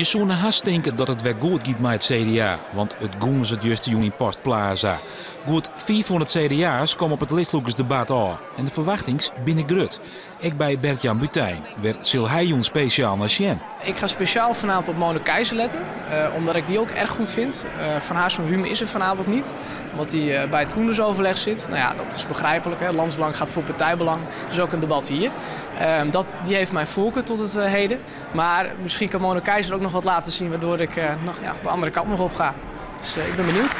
Je zou haast denken dat het weer goed gaat met het CDA, want het goen ze het juiste jong in Postplaza. Goed 400 CDA's komen op het listloekersdebat aan en de verwachtings binnen grut. Ik bij Bert-Jan Butijn, weer zil hij jong speciaal naar Sjen. Ik ga speciaal vanavond op Mona Keizer letten, omdat ik die ook erg goed vind. Van Haarsma Buma is er vanavond niet, omdat hij bij het Koendersoverleg zit. Nou ja, dat is begrijpelijk. Hè. Landsbelang gaat voor partijbelang, dus ook een debat hier. Die heeft mijn voorkeur tot het heden. Maar misschien kan Mona Keizer ook nog wat laten zien, waardoor ik de andere kant nog op ga. Dus ik ben benieuwd.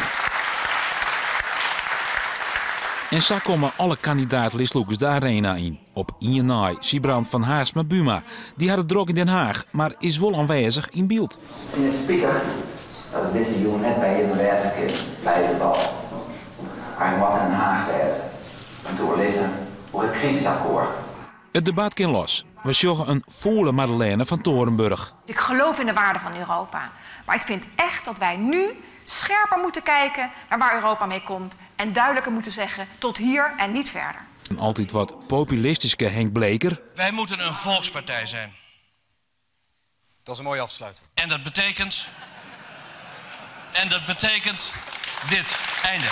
En zo komen alle kandidaat-listloekers de arena in. Op 1 januari Siebrand van Haarsma Buma. Die had het druk in Den Haag, maar is wel aanwezig in beeld. Ik vind het spijtig dat deze jongen net bij je aanwezig is bij de bal. Hij moet in Den Haag wezen. En doorlezen over het crisisakkoord. Het debat ging los. We zagen een volle Madeleine van Torenburg. Ik geloof in de waarde van Europa. Maar ik vind echt dat wij nu scherper moeten kijken naar waar Europa mee komt. En duidelijker moeten zeggen tot hier en niet verder. Een altijd wat populistische Henk Bleker. Wij moeten een volkspartij zijn. Dat is een mooie afsluiting. En dat betekent dit. Einde.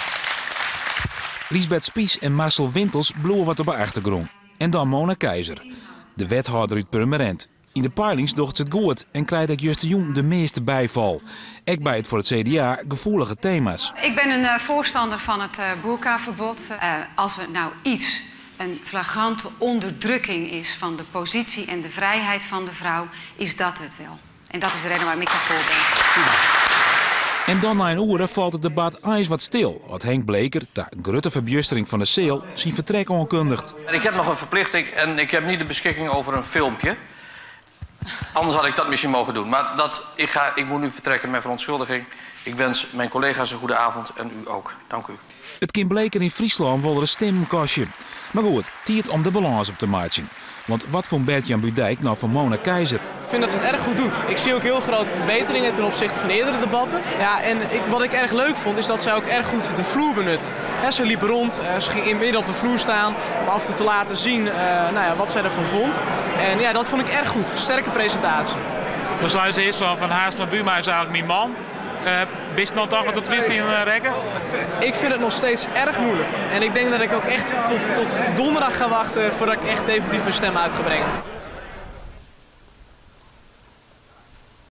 Liesbeth Spies en Marcel Wintels bloeien wat op de achtergrond. En dan Mona Keizer, de wethouder uit Purmerend. In de peilings docht ze het goed en krijgt ook Juste Jong de meeste bijval. Ik bij het voor het CDA gevoelige thema's. Ik ben een voorstander van het boerkaverbod. Als er nou een flagrante onderdrukking is van de positie en de vrijheid van de vrouw, is dat het wel. En dat is de reden waarom ik daarvoor ben. En dan na een uur valt het debat eens wat stil. Wat Henk Bleker, de grote verbjustering van de Seel, zijn vertrek onkundigt. Ik heb nog een verplichting en ik heb niet de beschikking over een filmpje. Anders had ik dat misschien mogen doen. Maar ik moet nu vertrekken met verontschuldiging. Ik wens mijn collega's een goede avond en u ook. Dank u. Het kind Bleker in Friesland wil er een stemkastje. Maar goed, tijd om de balans op te maken. Want wat vond Bert-Jan Budijk nou van Mona Keizer? Ik vind dat ze het erg goed doet. Ik zie ook heel grote verbeteringen ten opzichte van eerdere debatten. Ja, en wat ik erg leuk vond is dat zij ook erg goed de vloer benutten. Ze liep rond, ze ging in midden op de vloer staan om af en toe te laten zien wat zij ervan vond. En ja, dat vond ik erg goed. Sterke presentatie. Dan zei ze eerst van Haarsma Buma is eigenlijk mijn man. Bist nou toch wat tot win in rekken? Ik vind het nog steeds erg moeilijk. En ik denk dat ik ook echt tot donderdag ga wachten voordat ik echt definitief mijn stem uit ga brengen.